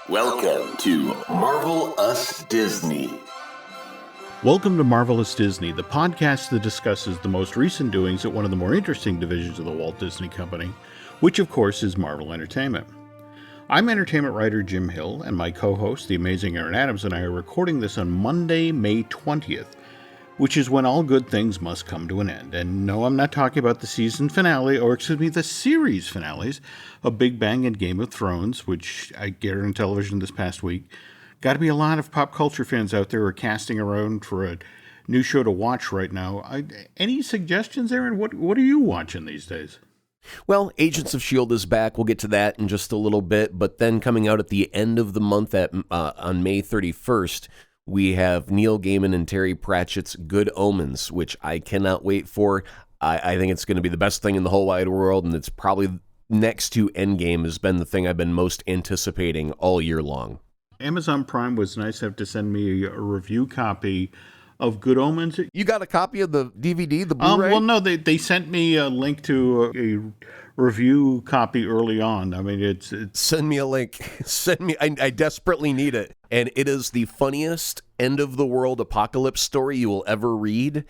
Welcome to Marvel Us Disney. Welcome to Marvelous Disney, the podcast that discusses the most recent doings at one of the more interesting divisions of the Walt Disney Company, which of course is Marvel Entertainment. I'm entertainment writer Jim Hill, and my co-host, the amazing Aaron Adams, and I are recording this on Monday, May 20th, which is when all good things must come to an end. And no, I'm not talking about the season finale, the series finales of Big Bang and Game of Thrones, which I aired on television this past week. Got to be a lot of pop culture fans out there who are casting around for a new show to watch right now. Any suggestions, Aaron? What are you watching these days? Well, Agents of S.H.I.E.L.D. is back. We'll get to that in just a little bit. But then coming out at the end of the month on May 31st, we have Neil Gaiman and Terry Pratchett's Good Omens, which I cannot wait for. I think it's going to be the best thing in the whole wide world, and it's probably next to Endgame has been the thing I've been most anticipating all year long. Amazon Prime was nice to have to send me a review copy of Good Omens. You got a copy of the DVD, the Blu-ray? Well, no, they sent me a link to a review copy early on. I mean, it's Send me a link. I desperately need it. And it is the funniest end-of-the-world apocalypse story you will ever read.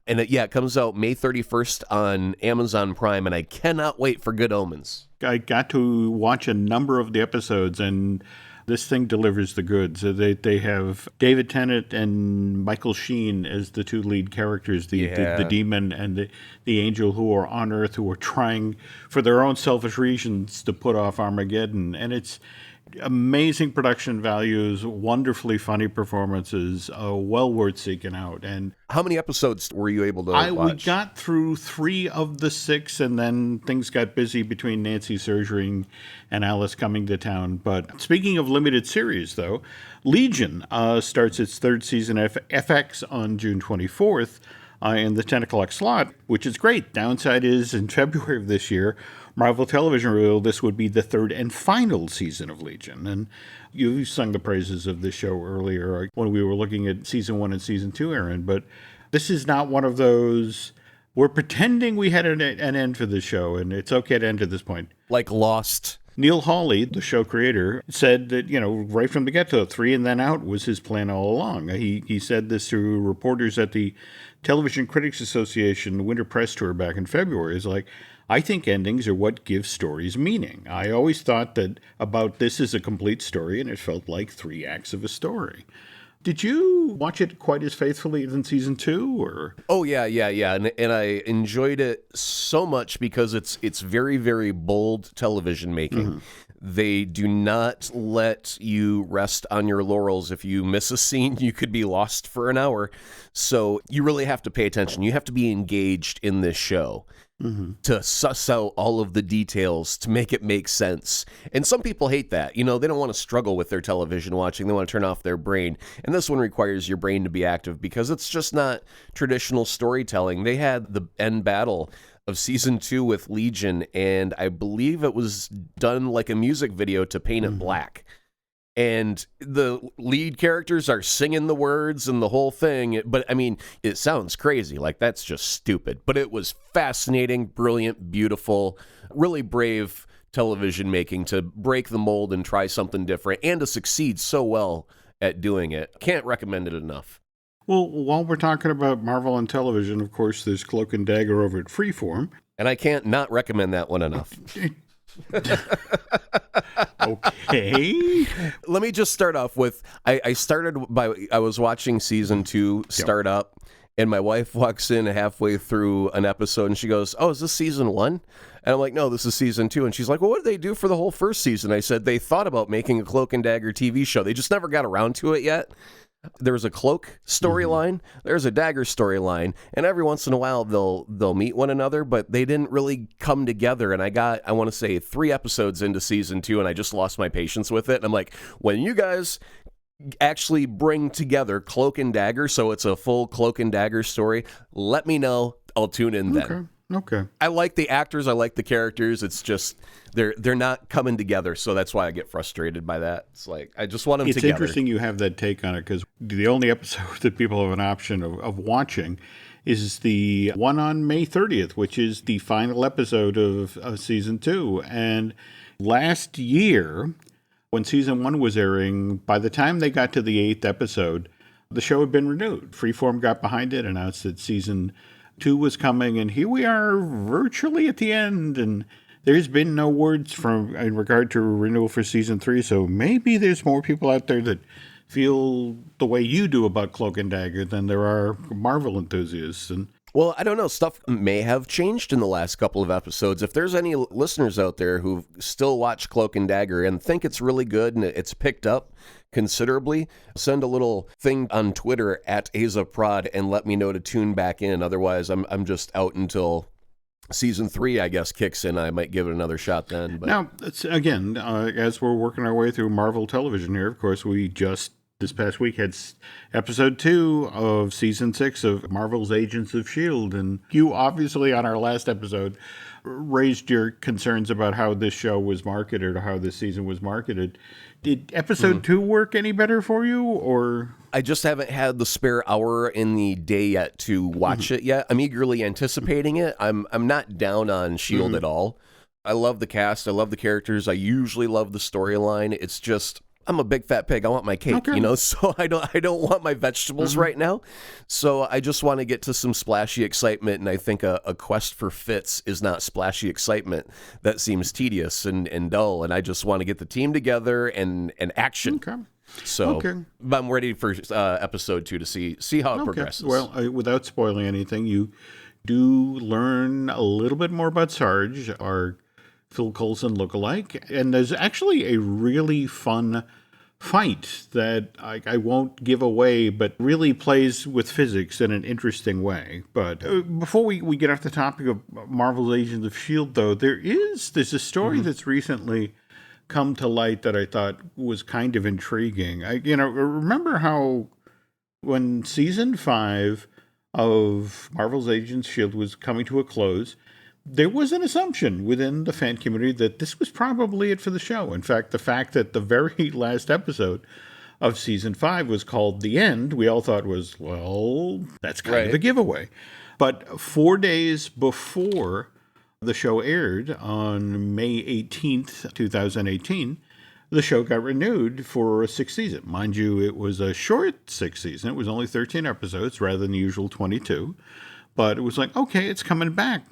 And it comes out May 31st on Amazon Prime, and I cannot wait for Good Omens. I got to watch a number of the episodes, and this thing delivers the goods. They have David Tennant and Michael Sheen as the two lead characters, the demon and the angel, who are on Earth, who are trying for their own selfish reasons to put off Armageddon. And it's amazing production values, wonderfully funny performances, well worth seeking out. And how many episodes were you able to watch? We got through 3 of the 6, and then things got busy between Nancy surgery and Alice coming to town. But speaking of limited series, though, Legion starts its 3rd season of FX on June 24th in the 10 o'clock slot, which is great. Downside is, in February of this year, Marvel Television revealed this would be the 3rd and final season of Legion. And you sung the praises of this show earlier when we were looking at season 1 and season 2, Aaron. But this is not one of those, we're pretending we had an end for the show, and it's okay to end at this point. Like Lost. Neil Hawley, the show creator, said that, right from the get-go, 3 and then out was his plan all along. He said this to reporters at the Television Critics Association Winter Press Tour back in February. It's like, I think endings are what give stories meaning. I always thought that about this as a complete story, and it felt like 3 acts of a story. Did you watch it quite as faithfully as in season 2, or? Oh yeah, and I enjoyed it so much because it's very, very bold television making. Mm-hmm. They do not let you rest on your laurels. If you miss a scene, you could be lost for an hour. So you really have to pay attention. You have to be engaged in this show. Mm-hmm. To suss out all of the details to make it make sense. And some people hate that. They don't want to struggle with their television watching. They want to turn off their brain. And this one requires your brain to be active because it's just not traditional storytelling. They had the end battle of season 2 with Legion, and I believe it was done like a music video to Paint It Black. And the lead characters are singing the words and the whole thing. But, I mean, it sounds crazy. Like, that's just stupid. But it was fascinating, brilliant, beautiful, really brave television making to break the mold and try something different and to succeed so well at doing it. Can't recommend it enough. Well, while we're talking about Marvel and television, of course, there's Cloak and Dagger over at Freeform. And I can't not recommend that one enough. Okay. Let me just start off with, I was watching season 2 start up, and my wife walks in halfway through an episode, and she goes, "Oh, is this season 1? And I'm like, "No, this is season 2. And she's like, "Well, what did they do for the whole first season?" I said, "They thought about making a Cloak and Dagger TV show. They just never got around to it yet." There was a Cloak storyline, there's a Dagger storyline, and every once in a while they'll meet one another, but they didn't really come together. And I want to say 3 episodes into season 2, and I just lost my patience with it. And I'm like, when you guys actually bring together Cloak and Dagger, so it's a full Cloak and Dagger story, let me know. I'll tune in then. Okay. I like the actors. I like the characters. It's just they're not coming together, so that's why I get frustrated by that. It's like I just want them together. It's interesting you have that take on it because the only episode that people have an option of watching is the one on May 30th, which is the final episode of season 2. And last year, when season 1 was airing, by the time they got to the 8th episode, the show had been renewed. Freeform got behind it, announced that season 2 was coming, and here we are virtually at the end, and there's been no words in regard to renewal for season 3, so maybe there's more people out there that feel the way you do about Cloak and Dagger than there are Marvel enthusiasts. And well, I don't know. Stuff may have changed in the last couple of episodes. If there's any listeners out there who still watch Cloak and Dagger and think it's really good and it's picked up considerably, send a little thing on Twitter at AzaProd and let me know to tune back in. Otherwise, I'm just out until season 3, I guess, kicks in. I might give it another shot then. But now, again, as we're working our way through Marvel television here, of course, we just this past week had episode 2 of season 6 of Marvel's Agents of S.H.I.E.L.D. And you obviously, on our last episode, raised your concerns about how this show was marketed or how this season was marketed. Did episode 2 work any better for you, or? I just haven't had the spare hour in the day yet to watch it yet. I'm eagerly anticipating it. I'm not down on S.H.I.E.L.D. at all. I love the cast. I love the characters. I usually love the storyline. It's just, I'm a big fat pig. I want my cake, so I don't want my vegetables right now. So I just want to get to some splashy excitement, and I think a quest for Fitz is not splashy excitement. That seems tedious and dull, and I just want to get the team together and action. Okay. So I'm ready for episode 2 to see how it progresses. Well, without spoiling anything, you do learn a little bit more about Sarge, our Phil Coulson lookalike, and there's actually a really fun fight that I won't give away, but really plays with physics in an interesting way. But before we get off the topic of Marvel's Agents of S.H.I.E.L.D., though, there's a story that's recently come to light that I thought was kind of intriguing. Remember how when season 5 of Marvel's Agents of S.H.I.E.L.D. was coming to a close, there was an assumption within the fan community that this was probably it for the show. In fact, the fact that the very last episode of season 5 was called The End, we all thought was, well, that's kind of a giveaway. But 4 days before the show aired on May 18th, 2018, the show got renewed for a 6th season. Mind you, it was a short 6th season. It was only 13 episodes rather than the usual 22. But it was like, okay, it's coming back.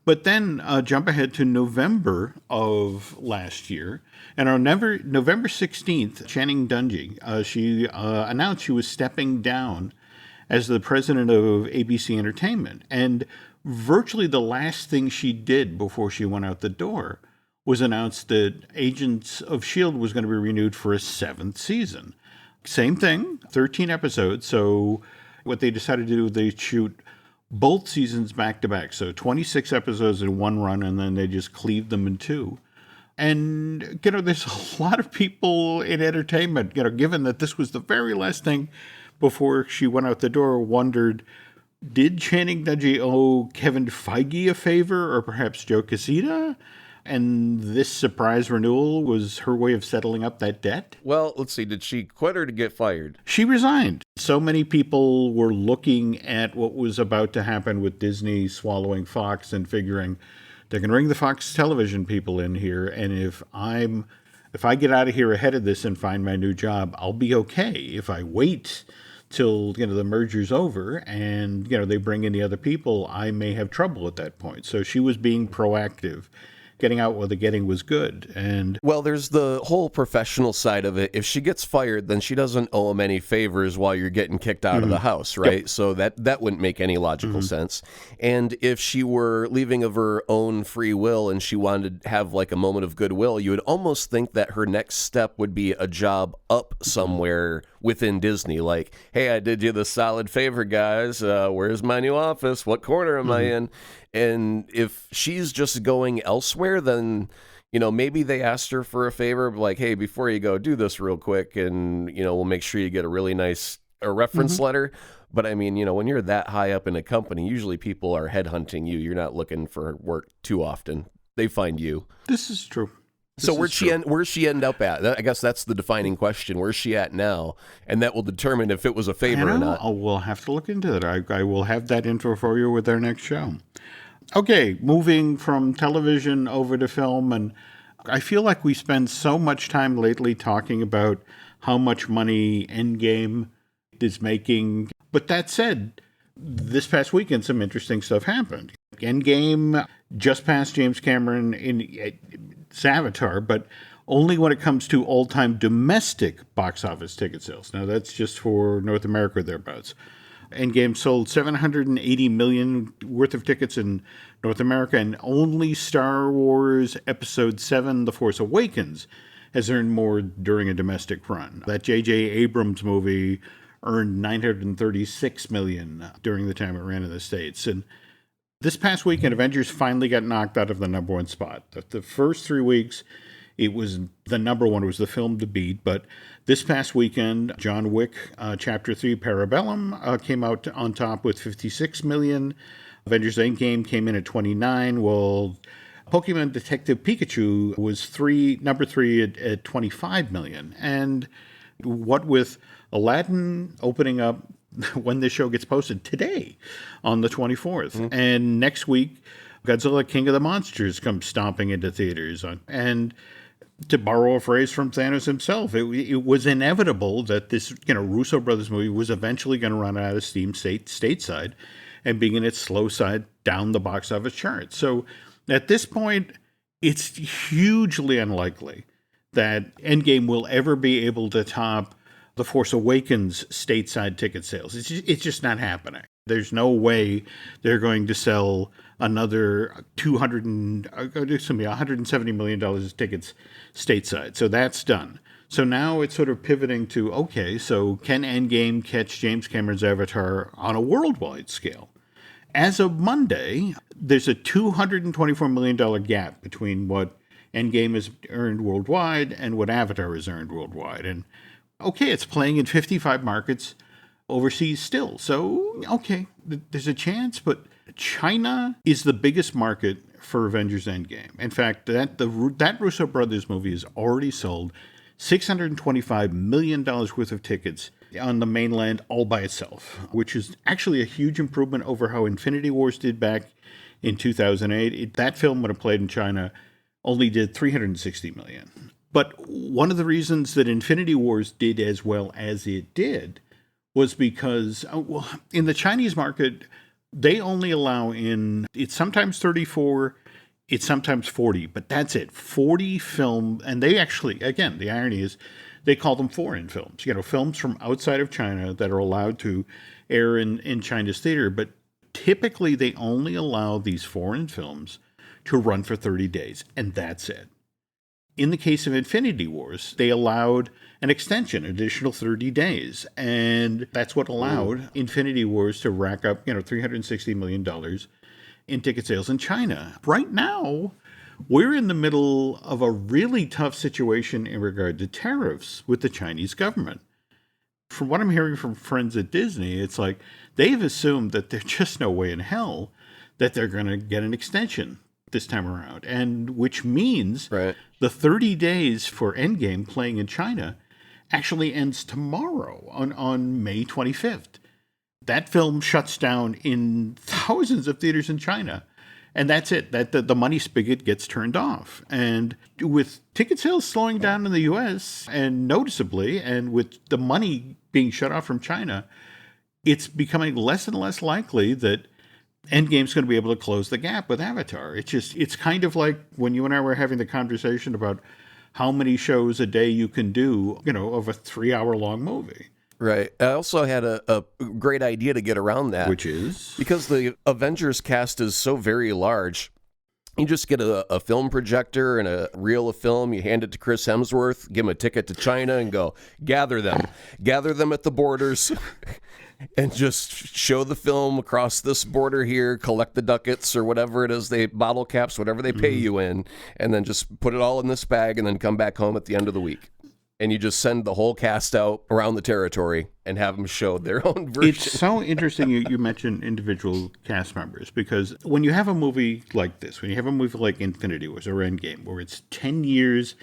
But then jump ahead to November of last year. And on November 16th, Channing Dungey, she announced she was stepping down as the president of ABC Entertainment. And virtually the last thing she did before she went out the door was announce that Agents of S.H.I.E.L.D. was going to be renewed for a 7th season. Same thing, 13 episodes. So what they decided to do, they shoot both seasons back to back. So 26 episodes in one run, and then they just cleaved them in 2. And, there's a lot of people in entertainment, given that this was the very last thing before she went out the door, wondered, did Channing Dungey owe Kevin Feige a favor, or perhaps Joe Quesada? And this surprise renewal was her way of settling up that debt? Well, let's see. Did she quit or to get fired? She resigned. So many people were looking at what was about to happen with Disney swallowing Fox and figuring they can bring the Fox television people in here, and if I get out of here ahead of this and find my new job, I'll be okay. If I wait till the merger's over and they bring in the other people, I may have trouble at that point. So she was being proactive, getting out while the getting was good. And well, there's the whole professional side of it. If she gets fired, then she doesn't owe him any favors while you're getting kicked out of the house, right? Yep. So that wouldn't make any logical sense. And if she were leaving of her own free will and she wanted to have like a moment of goodwill, you would almost think that her next step would be a job up somewhere within Disney. Like, hey, I did you the solid favor, guys. Where's my new office? What corner am I in? And if she's just going elsewhere, then, maybe they asked her for a favor, like, hey, before you go, do this real quick, and, we'll make sure you get a really nice reference letter. But I mean, when you're that high up in a company, usually people are headhunting you. You're not looking for work too often. They find you. This is true. So where's she end up at? I guess that's the defining question. Where's she at now? And that will determine if it was a favor or not. We'll have to look into it. I will have that info for you with our next show. Okay, moving from television over to film, and I feel like we spend so much time lately talking about how much money Endgame is making. But that said, this past weekend, some interesting stuff happened. Endgame just passed James Cameron in Avatar, but only when it comes to all-time domestic box office ticket sales. Now, that's just for North America or thereabouts. Endgame sold 780 million worth of tickets in North America, and only Star Wars Episode 7, The Force Awakens, has earned more during a domestic run. That J.J. Abrams movie earned 936 million during the time it ran in the States. And this past weekend, Avengers finally got knocked out of the number one spot. The first 3 weeks, it was the number one was the film to beat, but this past weekend, John Wick Chapter 3 Parabellum came out on top with 56 million. Avengers Endgame came in at 29. Well, Pokemon Detective Pikachu was number three at 25 million. And what with Aladdin opening up when this show gets posted today on the 24th. And next week, Godzilla King of the Monsters comes stomping into theaters. And to borrow a phrase from Thanos himself, it was inevitable that this Russo brothers movie was eventually going to run out of steam stateside and begin its slow side down the box office chart. So at this point, it's hugely unlikely that Endgame will ever be able to top The Force Awakens stateside ticket sales. It's just not happening. There's no way they're going to sell another $170 million of tickets stateside. So that's done. So now it's sort of pivoting to, okay, so can Endgame catch James Cameron's Avatar on a worldwide scale? As of Monday, there's a $224 million gap between what Endgame has earned worldwide and what Avatar has earned worldwide. And okay, it's playing in 55 markets overseas still. So, okay, there's a chance, but China is the biggest market for Avengers Endgame. In fact, that Russo Brothers movie has already sold $625 million worth of tickets on the mainland all by itself, which is actually a huge improvement over how Infinity Wars did back in 2008. That film, when it played in China, only did $360 million. But one of the reasons that Infinity Wars did as well as it did was because, in the Chinese market, they only allow it's sometimes 34, it's sometimes 40, but that's it. 40 film, and they actually, again, the irony is they call them foreign films, films from outside of China that are allowed to air in China's theater, but typically they only allow these foreign films to run for 30 days, and that's it. In the case of Infinity Wars, they allowed an extension, additional 30 days. And that's what allowed Infinity Wars to rack up, $360 million in ticket sales in China. Right now, we're in the middle of a really tough situation in regard to tariffs with the Chinese government. From what I'm hearing from friends at Disney, it's like they've assumed that there's just no way in hell that they're going to get an extension this time around, and which means the 30 days for Endgame playing in China actually ends tomorrow on May 25th. That film shuts down in thousands of theaters in China, and that's it. That the money spigot gets turned off. And with ticket sales slowing down in the U.S. and noticeably, and with the money being shut off from China, it's becoming less and less likely that Endgame's going to be able to close the gap with Avatar. It's kind of like when you and I were having the conversation about how many shows a day you can do, of a 3-hour-long movie. Right. I also had a great idea to get around that. Which is? Because the Avengers cast is so very large. You just get a film projector and a reel of film. You hand it to Chris Hemsworth, give him a ticket to China, and go, gather them at the borders. And just show the film across this border here, collect the ducats or whatever it is, bottle caps, whatever they pay you in, and then just put it all in this bag and then come back home at the end of the week. And you just send the whole cast out around the territory and have them show their own version. It's so interesting you mentioned individual cast members, because when you have a movie like this, when you have a movie like Infinity Wars or Endgame, where it's 10 years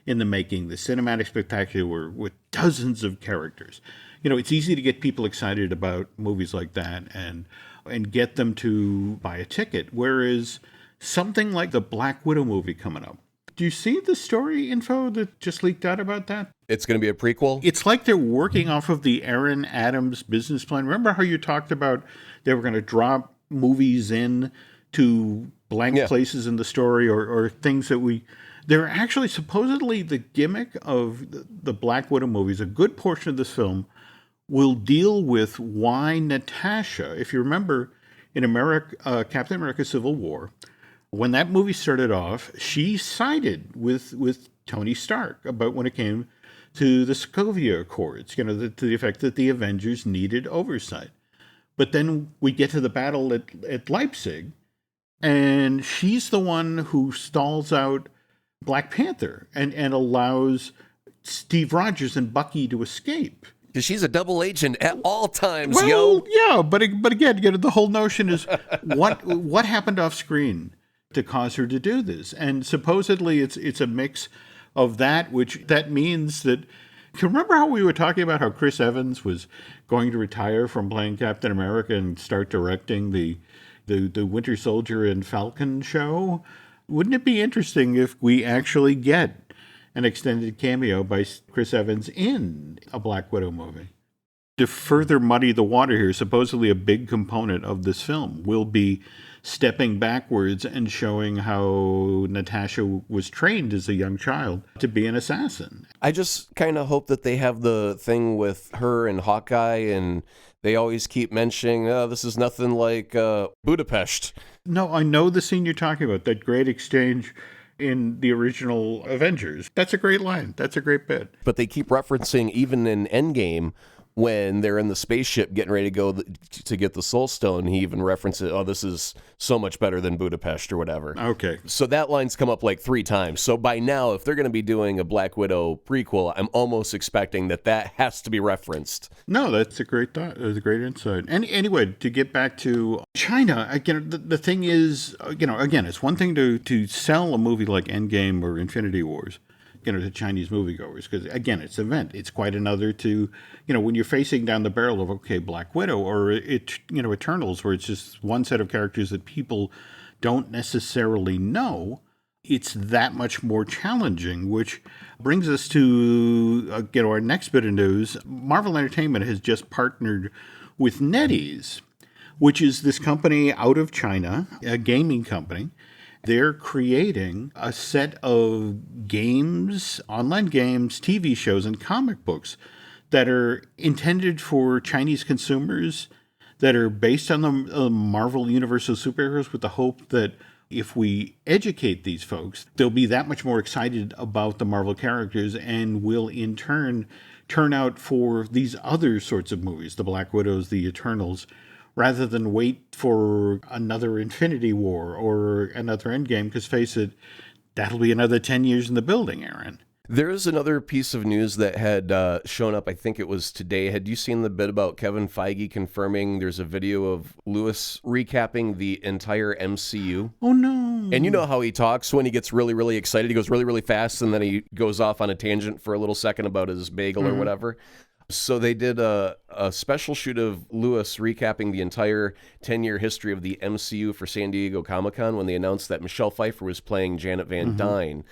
in the making, the cinematic spectacular with dozens of characters, it's easy to get people excited about movies like that and get them to buy a ticket. Whereas something like the Black Widow movie coming up, Do you see the story info that just leaked out about that? It's going to be a prequel? It's like they're working off of the Aaron Adams business plan. Remember how you talked about they were going to drop movies in to blank places in the story or things that we... They're actually supposedly the gimmick of the Black Widow movies. A good portion of this film will deal with why Natasha, if you remember in Captain America Civil War, when that movie started off, she sided with Tony Stark about when it came to the Sokovia Accords, to the effect that the Avengers needed oversight. But then we get to the battle at Leipzig, and she's the one who stalls out Black Panther and allows Steve Rogers and Bucky to escape. Because she's a double agent at all times, Well, yeah, but again, the whole notion is what happened off screen to cause her to do this, and supposedly it's a mix of that, which that means that. Can you remember how we were talking about how Chris Evans was going to retire from playing Captain America and start directing the Winter Soldier and Falcon show? Wouldn't it be interesting if we actually get an extended cameo by Chris Evans in a Black Widow movie? To further muddy the water here, supposedly a big component of this film will be stepping backwards and showing how Natasha was trained as a young child to be an assassin. I just kind of hope that they have the thing with her and Hawkeye, and they always keep mentioning, this is nothing like Budapest. No, I know the scene you're talking about, that great exchange in the original Avengers. That's a great line. That's a great bit. But they keep referencing, even in Endgame, when they're in the spaceship getting ready to go to get the Soul Stone, he even references, this is so much better than Budapest or whatever. Okay. So that line's come up like 3 times. So by now, if they're going to be doing a Black Widow prequel, I'm almost expecting that has to be referenced. No, that's a great thought. That's a great insight. And anyway, to get back to China, again, the thing is, again, it's one thing to sell a movie like Endgame or Infinity Wars, to Chinese moviegoers, because again, it's an event. It's quite another to, when you're facing down the barrel of, Black Widow or Eternals, where it's just one set of characters that people don't necessarily know. It's that much more challenging, which brings us to our next bit of news. Marvel Entertainment has just partnered with NetEase, which is this company out of China, a gaming company. They're creating a set of games, online games, TV shows, and comic books that are intended for Chinese consumers, that are based on the Marvel Universe of superheroes, with the hope that if we educate these folks, they'll be that much more excited about the Marvel characters and will in turn turn out for these other sorts of movies, the Black Widows, the Eternals, rather than wait for another Infinity War or another Endgame, because face it, that'll be another 10 years in the building, Aaron. There's another piece of news that had shown up, I think it was today. Had you seen the bit about Kevin Feige confirming there's a video of Lewis recapping the entire MCU? Oh, no. And you know how he talks when he gets really, really excited. He goes really, really fast, and then he goes off on a tangent for a little second about his bagel or whatever. So they did a special shoot of Lewis recapping the entire 10-year history of the MCU for San Diego Comic-Con when they announced that Michelle Pfeiffer was playing Janet Van Dyne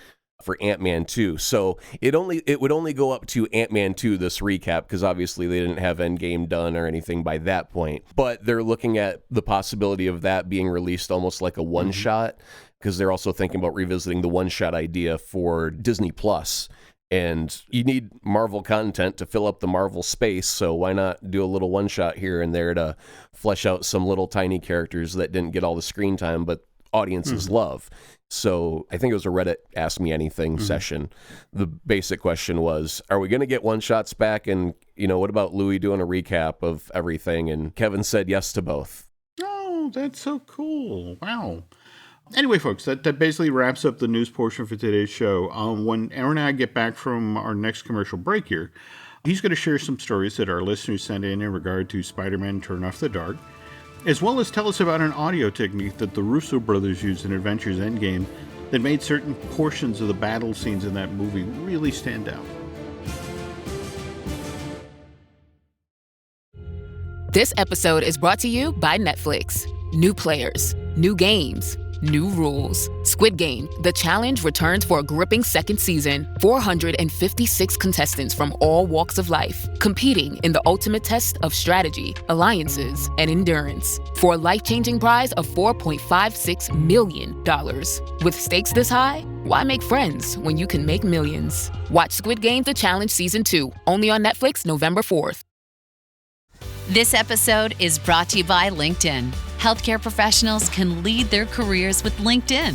for Ant-Man 2. So it would only go up to Ant-Man 2, this recap, because obviously they didn't have Endgame done or anything by that point. But they're looking at the possibility of that being released almost like a one-shot, because they're also thinking about revisiting the one-shot idea for Disney Plus. And you need Marvel content to fill up the Marvel space, so why not do a little one-shot here and there to flesh out some little tiny characters that didn't get all the screen time, but audiences love. So I think it was a Reddit Ask Me Anything session. The basic question was, are we going to get one-shots back? And, what about Louis doing a recap of everything? And Kevin said yes to both. Oh, that's so cool. Wow. Anyway, folks, that basically wraps up the news portion for today's show. When Aaron and I get back from our next commercial break here, he's going to share some stories that our listeners sent in regard to Spider-Man Turn Off the Dark, as well as tell us about an audio technique that the Russo brothers used in Avengers Endgame that made certain portions of the battle scenes in that movie really stand out. This episode is brought to you by Netflix. New players, new games, new rules. Squid Game, the challenge returns for a gripping second season. 456 contestants from all walks of life, competing in the ultimate test of strategy, alliances, and endurance. For a life-changing prize of $4.56 million. With stakes this high, why make friends when you can make millions? Watch Squid Game The Challenge Season 2, only on Netflix November 4th. This episode is brought to you by LinkedIn. Healthcare professionals can lead their careers with LinkedIn.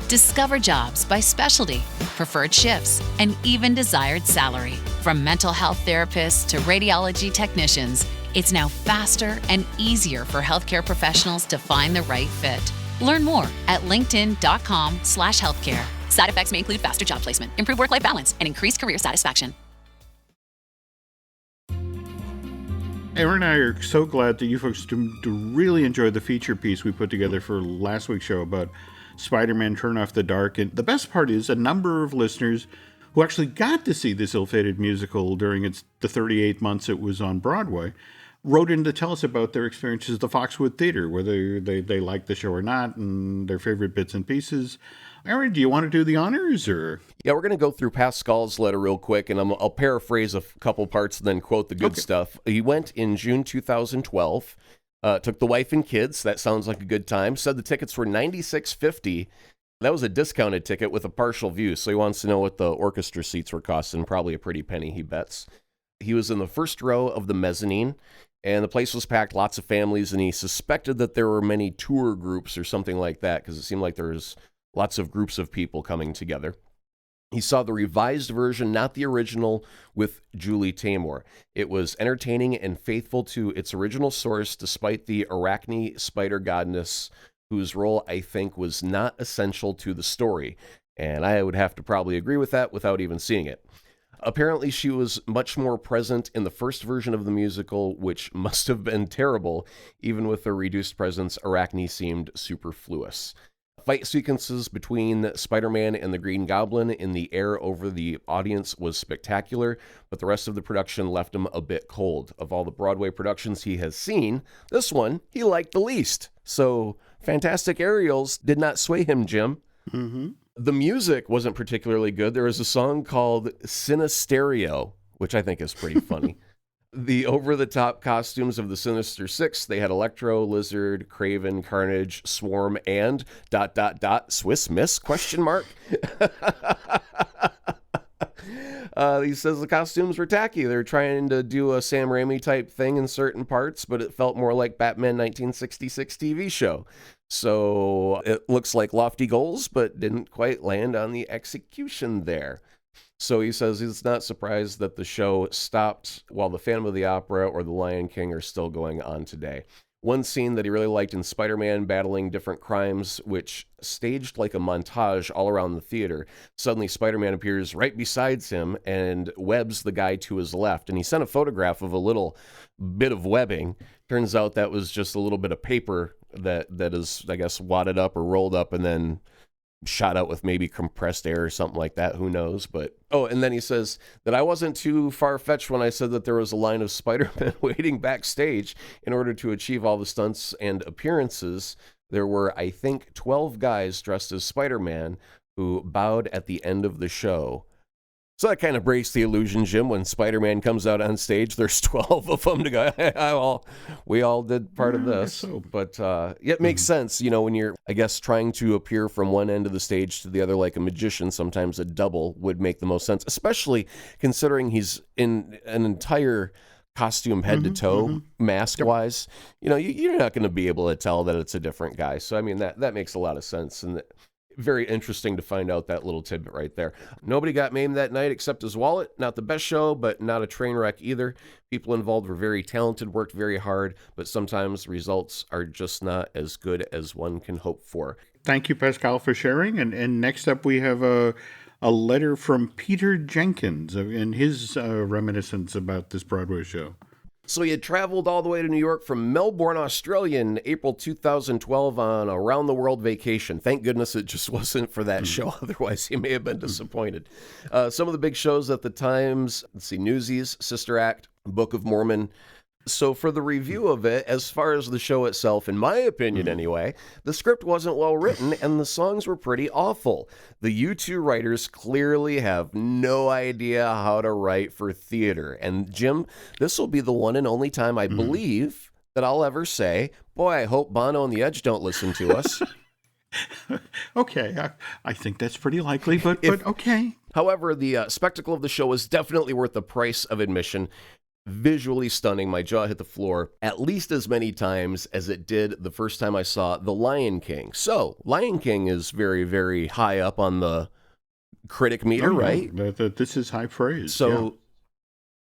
Discover jobs by specialty, preferred shifts, and even desired salary. From mental health therapists to radiology technicians, it's now faster and easier for healthcare professionals to find the right fit. Learn more at linkedin.com/healthcare. Side effects may include faster job placement, improved work-life balance, and increased career satisfaction. Aaron and I are so glad that you folks do really enjoy the feature piece we put together for last week's show about Spider-Man Turn Off the Dark. And the best part is a number of listeners who actually got to see this ill-fated musical during the 38 months it was on Broadway wrote in to tell us about their experiences at the Foxwood Theater, whether they liked the show or not, and their favorite bits and pieces. Aaron, do you want to do the honors, or? Yeah, we're going to go through Pascal's letter real quick, and I'll paraphrase a couple parts and then quote the good stuff. He went in June 2012, took the wife and kids. That sounds like a good time. Said the tickets were $96.50. That was a discounted ticket with a partial view, so he wants to know what the orchestra seats were costing. Probably a pretty penny, he bets. He was in the first row of the mezzanine, and the place was packed, lots of families, and he suspected that there were many tour groups or something like that, because it seemed like there was lots of groups of people coming together. He saw the revised version, not the original, with Julie Taymor. It was entertaining and faithful to its original source, despite the Arachne spider goddess, whose role I think was not essential to the story. And I would have to probably agree with that without even seeing it. Apparently, she was much more present in the first version of the musical, which must have been terrible. Even with her reduced presence, Arachne seemed superfluous. Fight sequences between Spider-Man and the Green Goblin in the air over the audience was spectacular, but the rest of the production left him a bit cold. Of all the Broadway productions he has seen, this one he liked the least. So, Fantastic Aerials did not sway him, Jim. Mm-hmm. The music wasn't particularly good. There was a song called Sinistereo, which I think is pretty funny. The over-the-top costumes of the Sinister Six, they had Electro, Lizard, Kraven, Carnage, Swarm, and ... Swiss Miss, ? He says the costumes were tacky. They're trying to do a Sam Raimi type thing in certain parts, but it felt more like Batman 1966 TV show. So it looks like lofty goals, but didn't quite land on the execution there. So he says he's not surprised that the show stopped while the Phantom of the Opera or the Lion King are still going on today. One scene that he really liked in Spider-Man battling different crimes, which staged like a montage all around the theater. Suddenly Spider-Man appears right beside him and webs the guy to his left. And he sent a photograph of a little bit of webbing. Turns out that was just a little bit of paper that is, I guess, wadded up or rolled up and then shot out with maybe compressed air or something like that. Who knows? But and then he says that I wasn't too far-fetched when I said that there was a line of Spider-Man waiting backstage in order to achieve all the stunts and appearances. There were, I think, 12 guys dressed as Spider-Man who bowed at the end of the show. So that kind of breaks the illusion, Jim. When Spider-Man comes out on stage, there's 12 of them to go, we all did part of this. So. But it makes sense, when you're, I guess, trying to appear from one end of the stage to the other like a magician, sometimes a double would make the most sense, especially considering he's in an entire costume head to toe, mask-wise. You're not going to be able to tell that it's a different guy. So, I mean, that makes a lot of sense. And very interesting to find out that little tidbit right there. Nobody got maimed that night except his wallet. Not the best show, but not a train wreck either. People involved were very talented, worked very hard, but sometimes results are just not as good as one can hope for. Thank you, Pascal, for sharing. And next up, we have a letter from Peter Jenkins and his reminiscence about this Broadway show. So he had traveled all the way to New York from Melbourne, Australia in April 2012 on a round-the-world vacation. Thank goodness it just wasn't for that show. Otherwise, he may have been disappointed. Some of the big shows at the times, Newsies, Sister Act, Book of Mormon, So for the review of it, as far as the show itself, in my opinion anyway, the script wasn't well written and the songs were pretty awful. The U2 writers clearly have no idea how to write for theater. And Jim, this will be the one and only time I believe that I'll ever say, boy, I hope Bono and the Edge don't listen to us. Okay, I think that's pretty likely, but okay. However, the spectacle of the show was definitely worth the price of admission. Visually stunning. My jaw hit the floor at least as many times as it did the first time I saw The Lion King. So, Lion King is very, very high up on the critic meter, right? This is high praise. So,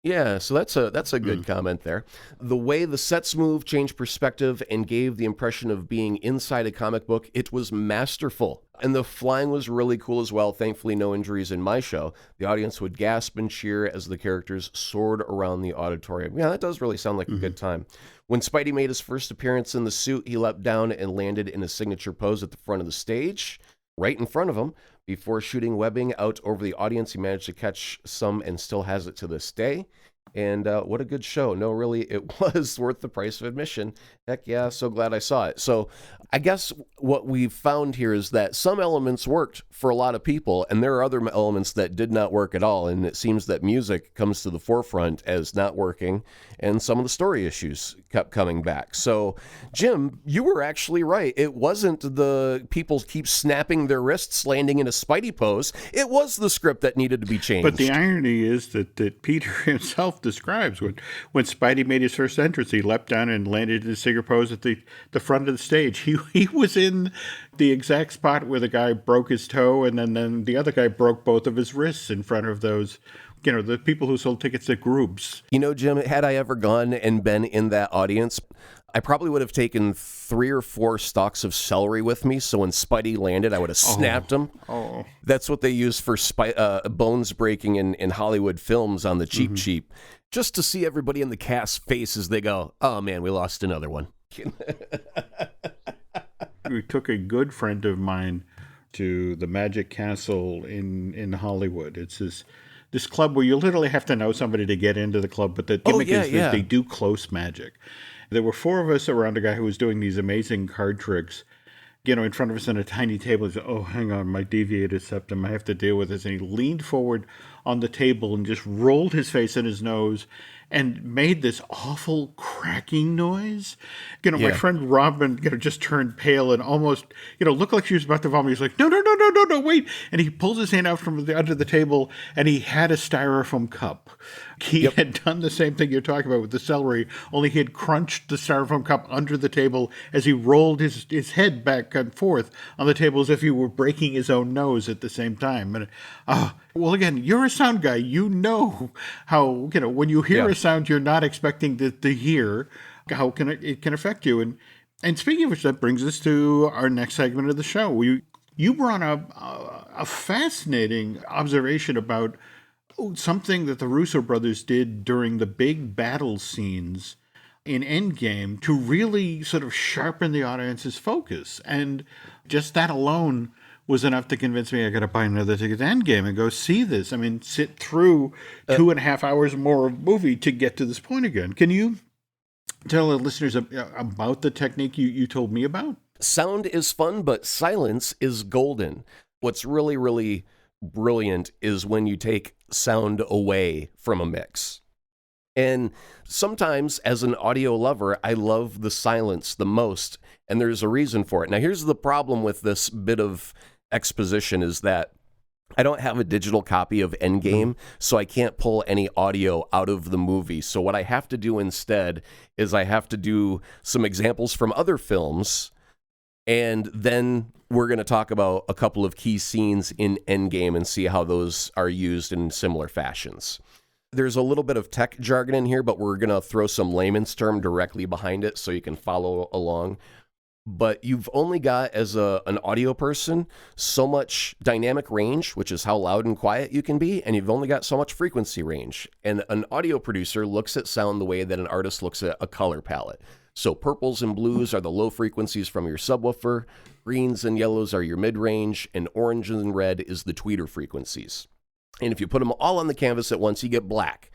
yeah, so that's a good comment there. The way the sets moved, changed perspective, and gave the impression of being inside a comic book, it was masterful. And the flying was really cool as well. Thankfully, no injuries in my show. The audience would gasp and cheer as the characters soared around the auditorium. Yeah, that does really sound like a good time. When Spidey made his first appearance in the suit, he leapt down and landed in a signature pose at the front of the stage, right in front of him. Before shooting webbing out over the audience, he managed to catch some and still has it to this day. And what a good show. No, really, it was worth the price of admission. Heck yeah, so glad I saw it. So I guess what we've found here is that some elements worked for a lot of people, and there are other elements that did not work at all. And it seems that music comes to the forefront as not working, and some of the story issues kept coming back. So, Jim, you were actually right. It wasn't the people keep snapping their wrists landing in a Spidey pose. It was the script that needed to be changed. But the irony is that Peter himself describes when Spidey made his first entrance, he leapt down and landed in a signature pose at the front of the stage. He was in the exact spot where the guy broke his toe, and then the other guy broke both of his wrists in front of those, the people who sold tickets at Group's. Jim, had I ever gone and been in that audience, I probably would have taken 3 or 4 stalks of celery with me, so when Spidey landed, I would have snapped them. Oh. That's what they use for bones breaking in Hollywood films on the cheap, just to see everybody in the cast face as they go, oh man, we lost another one. We took a good friend of mine to the Magic Castle in Hollywood. It's this club where you literally have to know somebody to get into the club, but the gimmick is that they do close magic. There were 4 of us around a guy who was doing these amazing card tricks, in front of us on a tiny table. He said, oh, hang on, my deviated septum, I have to deal with this. And he leaned forward on the table and just rolled his face in his nose and made this awful cracking noise. My friend Robin, just turned pale and almost, looked like she was about to vomit. He's like, no, wait. And he pulls his hand out from under the table, and he had a styrofoam cup. He had done the same thing you're talking about with the celery, only he had crunched the styrofoam cup under the table as he rolled his head back and forth on the table as if he were breaking his own nose at the same time. And well, again, you're a sound guy. You know how, when you hear a sound you're not expecting to hear, how it can affect you. And speaking of which, that brings us to our next segment of the show. You brought up a fascinating observation about something that the Russo brothers did during the big battle scenes in Endgame to really sort of sharpen the audience's focus. And just that alone was enough to convince me I got to buy another ticket to Endgame and go see this. I mean, sit through 2.5 hours more of movie to get to this point again. Can you tell the listeners about the technique you told me about? Sound is fun, but silence is golden. What's really, really brilliant is when you take sound away from a mix. And sometimes, as an audio lover, I love the silence the most, and there's a reason for it. Now, here's the problem with this bit of exposition is that I don't have a digital copy of Endgame, so I can't pull any audio out of the movie. So what I have to do instead is I have to do some examples from other films, and then we're going to talk about a couple of key scenes in Endgame and see how those are used in similar fashions. There's a little bit of tech jargon in here, but we're going to throw some layman's term directly behind it so you can follow along. But you've only got, as an audio person, so much dynamic range, which is how loud and quiet you can be, and you've only got so much frequency range. And an audio producer looks at sound the way that an artist looks at a color palette. So purples and blues are the low frequencies from your subwoofer, greens and yellows are your mid-range, and orange and red is the tweeter frequencies. And if you put them all on the canvas at once, you get black.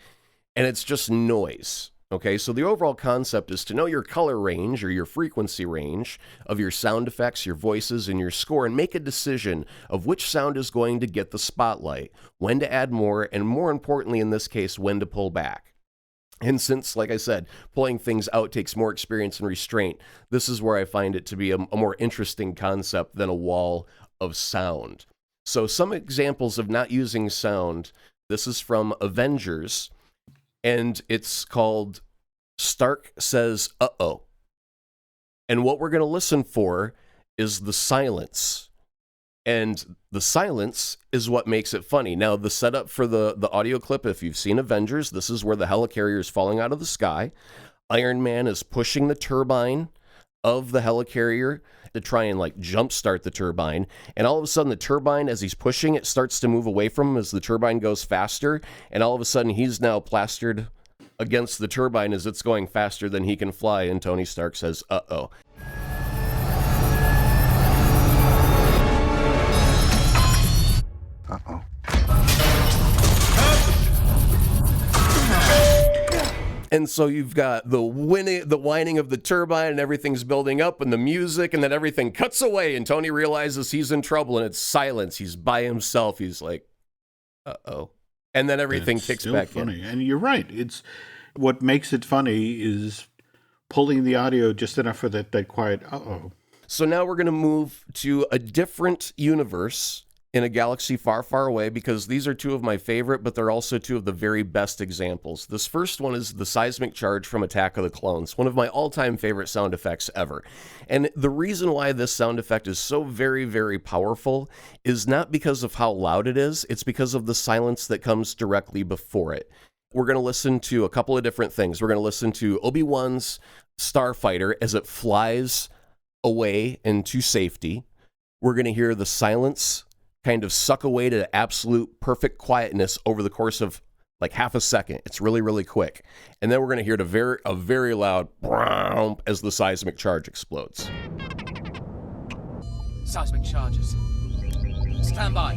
And it's just noise. Okay, so the overall concept is to know your color range or your frequency range of your sound effects, your voices, and your score, and make a decision of which sound is going to get the spotlight, when to add more, and more importantly in this case, when to pull back. And since, like I said, pulling things out takes more experience and restraint, this is where I find it to be a more interesting concept than a wall of sound. So some examples of not using sound, this is from Avengers, and it's called Stark Says, Uh-oh. And what we're going to listen for is the silence. And the silence is what makes it funny. Now, the setup for the audio clip, if you've seen Avengers, this is where the helicarrier is falling out of the sky. Iron Man is pushing the turbine of the helicarrier to try and like jumpstart the turbine. And all of a sudden the turbine, as he's pushing it, starts to move away from him as the turbine goes faster. And all of a sudden he's now plastered against the turbine as it's going faster than he can fly. And Tony Stark says, uh-oh. Uh-oh. And so you've got the whining of the turbine, and everything's building up, and the music, and then everything cuts away, and Tony realizes he's in trouble, and it's silence. He's by himself. He's like, uh-oh. And then everything kicks back funny. in. And you're right. It's what makes it funny is pulling the audio just enough for that quiet, uh-oh. So now we're going to move to a different universe in a galaxy far, far away, because these are two of my favorite, but they're also two of the very best examples. This first one is the seismic charge from Attack of the Clones, one of my all-time favorite sound effects ever. And the reason why this sound effect is so very, very powerful is not because of how loud it is, it's because of the silence that comes directly before it. We're going to listen to a couple of different things. We're going to listen to Obi-Wan's starfighter as it flies away into safety. We're going to hear the silence kind of suck away to absolute perfect quietness over the course of like half a second. It's really, really quick. And then we're going to hear a very loud brown as the seismic charge explodes. Seismic charges. Stand by.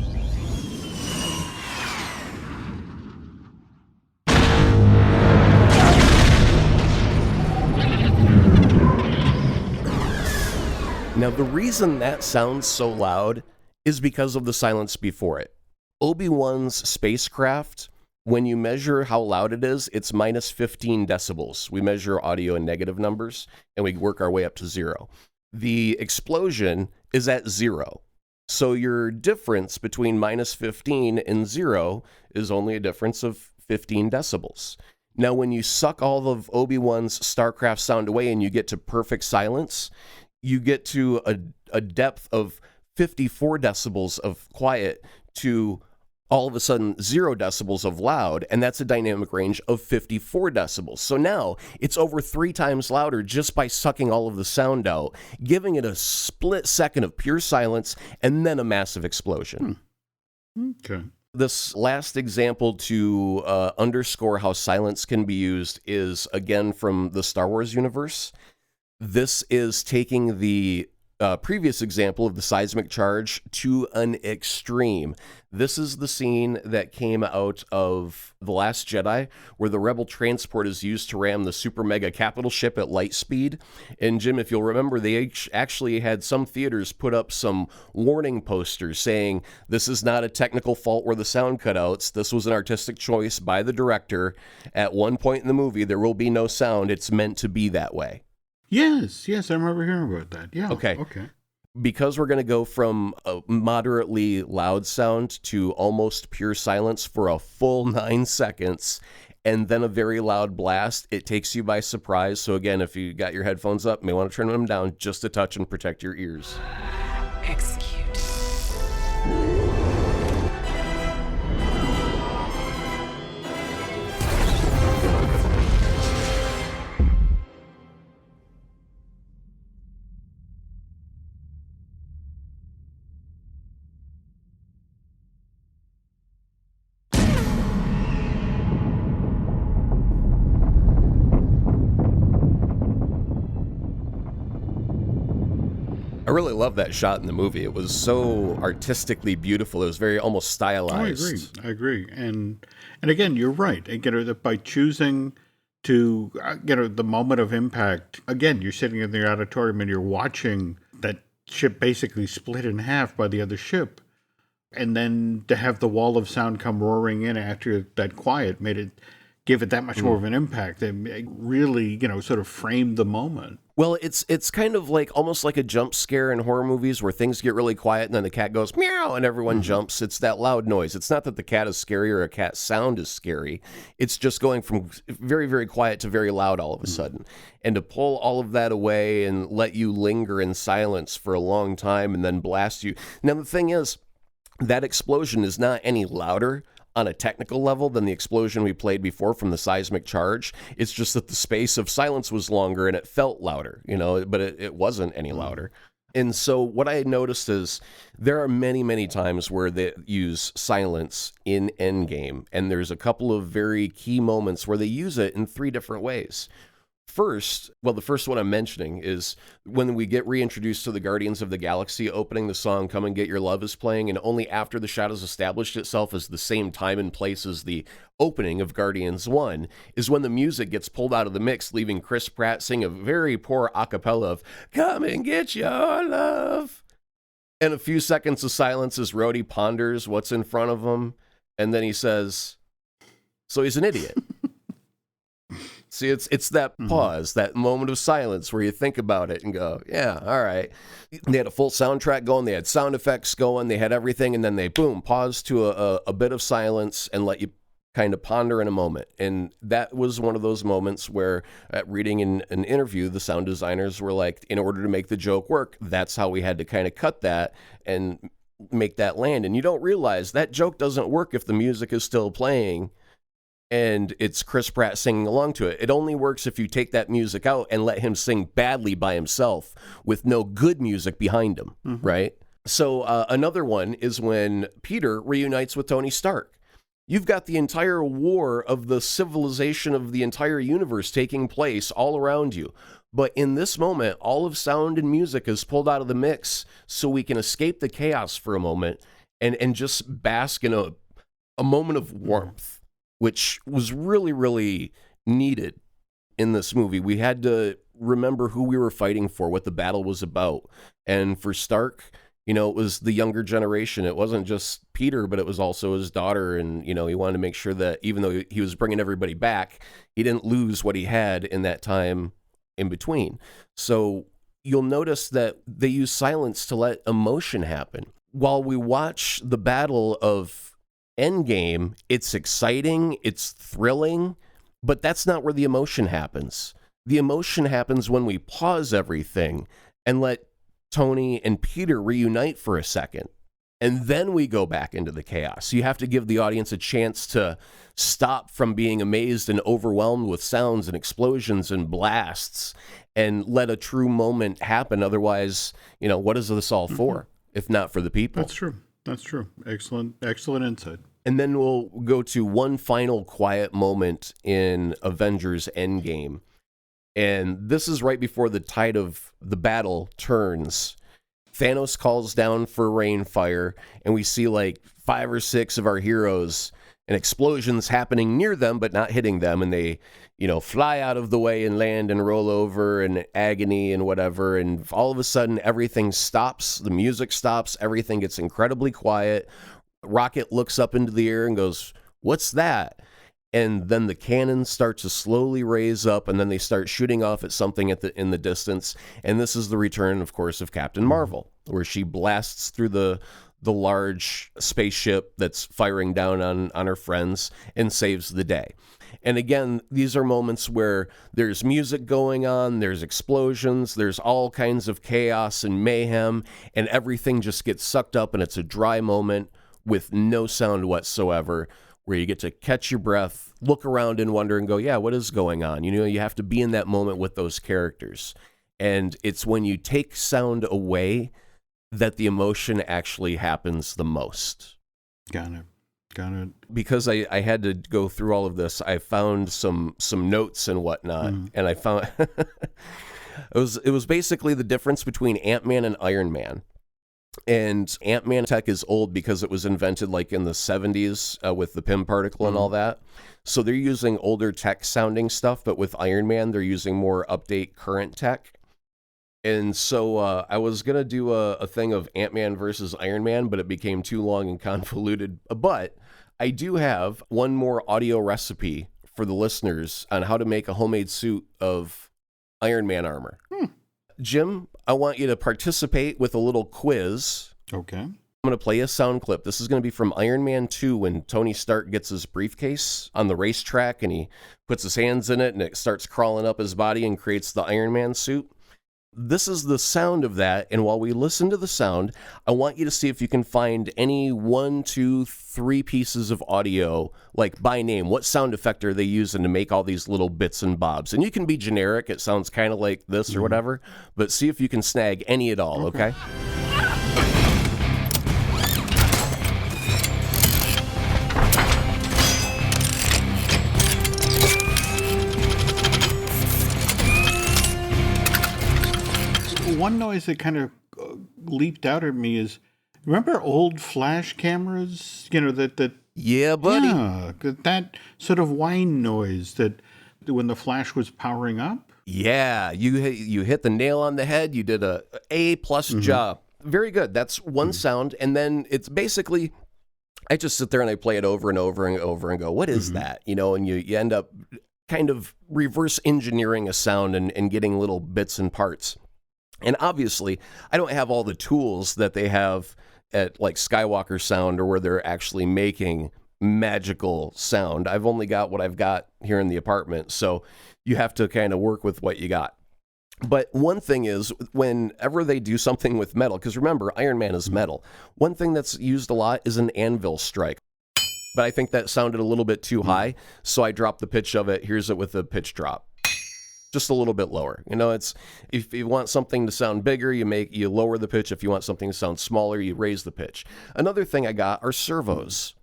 Now, the reason that sounds so loud is because of the silence before it. Obi-Wan's spacecraft, when you measure how loud it is, it's minus 15 decibels. We measure audio in negative numbers, and we work our way up to 0. The explosion is at 0. So your difference between minus 15 and 0 is only a difference of 15 decibels. Now, when you suck all of Obi-Wan's Starcraft sound away and you get to perfect silence, you get to a depth of 54 decibels of quiet to all of a sudden 0 decibels of loud, and that's a dynamic range of 54 decibels. So now it's over 3 times louder just by sucking all of the sound out, giving it a split second of pure silence and then a massive explosion. Okay. This last example to underscore how silence can be used is again from the Star Wars universe. This is taking the previous example of the seismic charge to an extreme. This is the scene that came out of The Last Jedi, where the Rebel transport is used to ram the super mega capital ship at light speed. And Jim, if you'll remember, they actually had some theaters put up some warning posters saying, this is not a technical fault where the sound cutouts. This was an artistic choice by the director. At one point in the movie, there will be no sound. It's meant to be that way. Yes, I remember hearing about that. Yeah. Okay. Because we're going to go from a moderately loud sound to almost pure silence for a full 9 seconds, and then a very loud blast, it takes you by surprise. So again, if you got your headphones up, you may want to turn them down just a touch and protect your ears. Execute. I really love that shot in the movie. It was so artistically beautiful. It was very almost stylized. I agree. And again, you're right. Again, that by choosing to, the moment of impact. Again, you're sitting in the auditorium and you're watching that ship basically split in half by the other ship. And then to have the wall of sound come roaring in after that quiet gave it that much more of an impact. It really, sort of framed the moment. Well, it's kind of like almost like a jump scare in horror movies where things get really quiet and then the cat goes meow and everyone jumps. It's that loud noise. It's not that the cat is scary or a cat's sound is scary. It's just going from very, very quiet to very loud all of a sudden. And to pull all of that away and let you linger in silence for a long time and then blast you. Now, the thing is, that explosion is not any louder on a technical level than the explosion we played before from the seismic charge. It's just that the space of silence was longer and it felt louder, but it wasn't any louder. And so what I noticed is there are many, many times where they use silence in Endgame, and there's a couple of very key moments where they use it in 3 different ways. First, the first one I'm mentioning is when we get reintroduced to the Guardians of the Galaxy opening, the song Come and Get Your Love is playing, and only after the Shadows established itself as the same time and place as the opening of Guardians 1 is when the music gets pulled out of the mix, leaving Chris Pratt sing a very poor a cappella of Come and Get Your Love. And a few seconds of silence as Rhodey ponders what's in front of him, and then he says, so he's an idiot. See, it's that pause, that moment of silence where you think about it and go, yeah, all right. They had a full soundtrack going. They had sound effects going. They had everything. And then they, boom, pause to a bit of silence and let you kind of ponder in a moment. And that was one of those moments where, reading in an interview, the sound designers were like, in order to make the joke work, that's how we had to kind of cut that and make that land. And you don't realize that joke doesn't work if the music is still playing and it's Chris Pratt singing along to it. It only works if you take that music out and let him sing badly by himself with no good music behind him, right? So another one is when Peter reunites with Tony Stark. You've got the entire war of the civilization of the entire universe taking place all around you. But in this moment, all of sound and music is pulled out of the mix so we can escape the chaos for a moment and just bask in a moment of warmth, which was really, really needed in this movie. We had to remember who we were fighting for, what the battle was about. And for Stark, it was the younger generation. It wasn't just Peter, but it was also his daughter. And, he wanted to make sure that even though he was bringing everybody back, he didn't lose what he had in that time in between. So you'll notice that they use silence to let emotion happen. While we watch the battle of Endgame, it's exciting, it's thrilling, but that's not where the emotion happens. The emotion happens when we pause everything and let Tony and Peter reunite for a second. And then we go back into the chaos. You have to give the audience a chance to stop from being amazed and overwhelmed with sounds and explosions and blasts and let a true moment happen. Otherwise, what is this all for, if not for the people? That's true. That's true. Excellent insight. And then we'll go to one final quiet moment in Avengers Endgame. And this is right before the tide of the battle turns. Thanos calls down for rainfire, and we see like 5 or 6 of our heroes and explosions happening near them, but not hitting them. And they, fly out of the way and land and roll over in agony and whatever. And all of a sudden, everything stops. The music stops. Everything gets incredibly quiet. Rocket looks up into the air and goes, "What's that?" And then the cannons start to slowly raise up, and then they start shooting off at something in the distance. And this is the return, of course, of Captain Marvel, where she blasts through the large spaceship that's firing down on her friends and saves the day. And again, these are moments where there's music going on, there's explosions, there's all kinds of chaos and mayhem, and everything just gets sucked up, and it's a dry moment with no sound whatsoever, where you get to catch your breath, look around and wonder and go, yeah, what is going on? You have to be in that moment with those characters. And it's when you take sound away that the emotion actually happens the most. Got it. Because I had to go through all of this, I found some notes and whatnot, and I found it was basically the difference between Ant-Man and Iron Man. And Ant-Man tech is old because it was invented like in the 70s with the PIM particle and all that. So they're using older tech sounding stuff, but with Iron Man, they're using more update current tech. And so I was going to do a thing of Ant-Man versus Iron Man, but it became too long and convoluted. But I do have one more audio recipe for the listeners on how to make a homemade suit of Iron Man armor. Jim, I want you to participate with a little quiz. Okay. I'm going to play a sound clip. This is going to be from Iron Man 2 when Tony Stark gets his briefcase on the racetrack and he puts his hands in it and it starts crawling up his body and creates the Iron Man suit. This is the sound of that, and while we listen to the sound, I want you to see if you can find any 1, 2, 3 pieces of audio, like by name. What sound effect are they using to make all these little bits and bobs? And you can be generic. It sounds kind of like this or whatever, but see if you can snag any at all, okay? One noise that kind of leaped out at me is, remember old flash cameras? You know, that Yeah, buddy. yeah, that sort of whine noise that when the flash was powering up. Yeah, you hit the nail on the head. You did a A+ job. Very good. That's one sound, and then it's basically, I just sit there and I play it over and over and over and go, what is that? You know, and you end up kind of reverse engineering a sound and getting little bits and parts. And obviously, I don't have all the tools that they have at like Skywalker Sound or where they're actually making magical sound. I've only got what I've got here in the apartment. So you have to kind of work with what you got. But one thing is, whenever they do something with metal, because remember, Iron Man is metal, one thing that's used a lot is an anvil strike. But I think that sounded a little bit too high, so I dropped the pitch of it. Here's it with a pitch drop. Just a little bit lower. You know, it's if you want something to sound bigger, you lower the pitch. If you want something to sound smaller, you raise the pitch. Another thing I got are servos.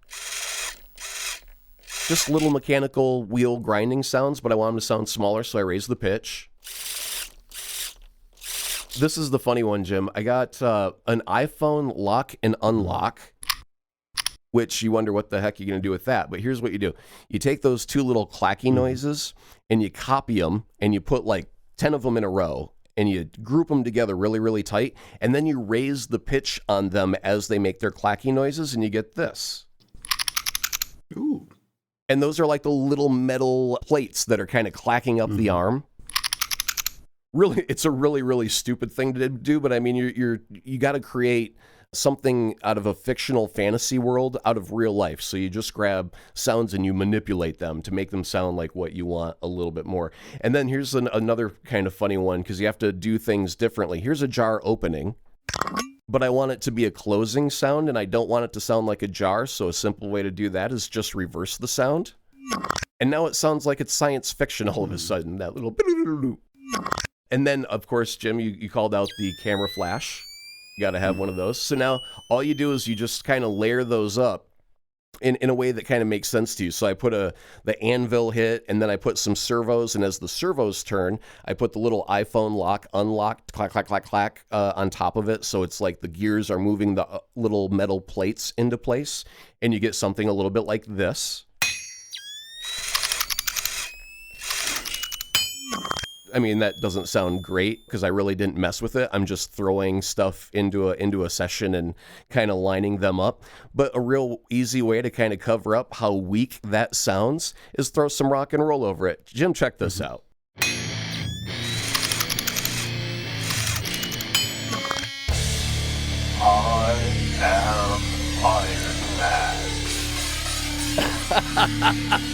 Just little mechanical wheel grinding sounds, but I want them to sound smaller, so I raise the pitch. This is the funny one, Jim. I got an iPhone lock and unlock, which you wonder what the heck you're going to do with that. But here's what you do. You take those two little clacky noises and you copy them and you put like 10 of them in a row and you group them together really, really tight. And then you raise the pitch on them as they make their clacky noises and you get this. Ooh. And those are like the little metal plates that are kind of clacking up the arm. Really, it's a really, really stupid thing to do. But I mean, you got to create something out of a fictional fantasy world out of real life. So you just grab sounds and you manipulate them to make them sound like what you want a little bit more. And then here's another kind of funny one because you have to do things differently. Here's a jar opening, but I want it to be a closing sound and I don't want it to sound like a jar. So a simple way to do that is just reverse the sound. And now it sounds like it's science fiction all of a sudden, that little. And then, of course, Jim, you called out the camera flash. You got to have one of those. So now all you do is you just kind of layer those up in a way that kind of makes sense to you. So I put the anvil hit, and then I put some servos, and as the servos turn, I put the little iPhone lock, unlock, clack, clack, clack, clack on top of it. So it's like the gears are moving the little metal plates into place, and you get something a little bit like this. I mean, that doesn't sound great because I really didn't mess with it. I'm just throwing stuff into a session and kind of lining them up. But a real easy way to kind of cover up how weak that sounds is throw some rock and roll over it. Jim, check this out. I am Iron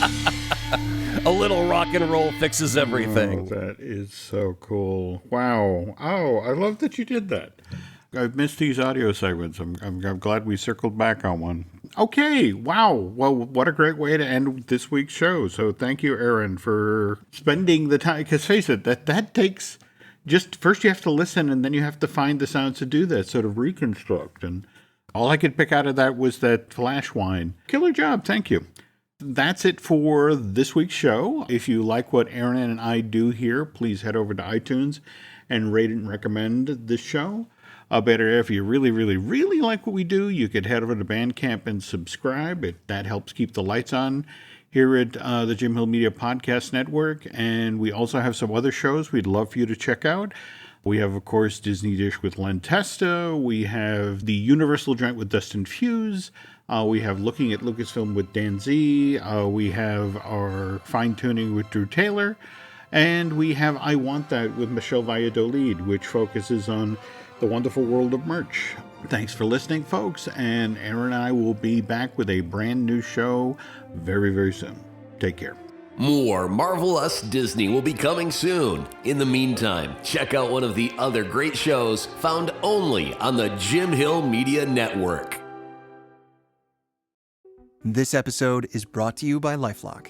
Man. A little rock and roll fixes everything. Oh, that is so cool. Wow. Oh, I love that you did that. I've missed these audio segments. I'm glad we circled back on one. Okay. Wow. Well, what a great way to end this week's show. So thank you, Aaron, for spending the time. Because face it, that takes just first you have to listen and then you have to find the sounds to do that, sort of reconstruct. And all I could pick out of that was that flash whine. Killer job. Thank you. That's it for this week's show. If you like what Aaron and I do here, please head over to iTunes and rate and recommend this show. Better if you really, really, really like what we do, you could head over to Bandcamp and subscribe. That helps keep the lights on here at the Jim Hill Media Podcast Network. And we also have some other shows we'd love for you to check out. We have, of course, Disney Dish with Len Testa. We have the Universal Joint with Dustin Fuse. We have Looking at Lucasfilm with Dan Z. We have our Fine Tuning with Drew Taylor. And we have I Want That with Michelle Valladolid, which focuses on the wonderful world of merch. Thanks for listening, folks. And Aaron and I will be back with a brand new show very, very soon. Take care. More Marvel Us Disney will be coming soon. In the meantime, check out one of the other great shows found only on the Jim Hill Media Network. This episode is brought to you by LifeLock.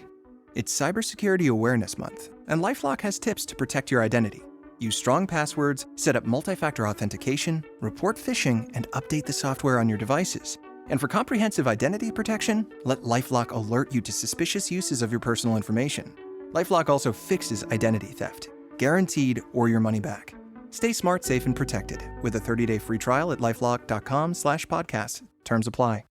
It's Cybersecurity Awareness Month, and LifeLock has tips to protect your identity. Use strong passwords, set up multi-factor authentication, report phishing, and update the software on your devices. And for comprehensive identity protection, let LifeLock alert you to suspicious uses of your personal information. LifeLock also fixes identity theft, guaranteed or your money back. Stay smart, safe, and protected with a 30-day free trial at LifeLock.com/podcast. Terms apply.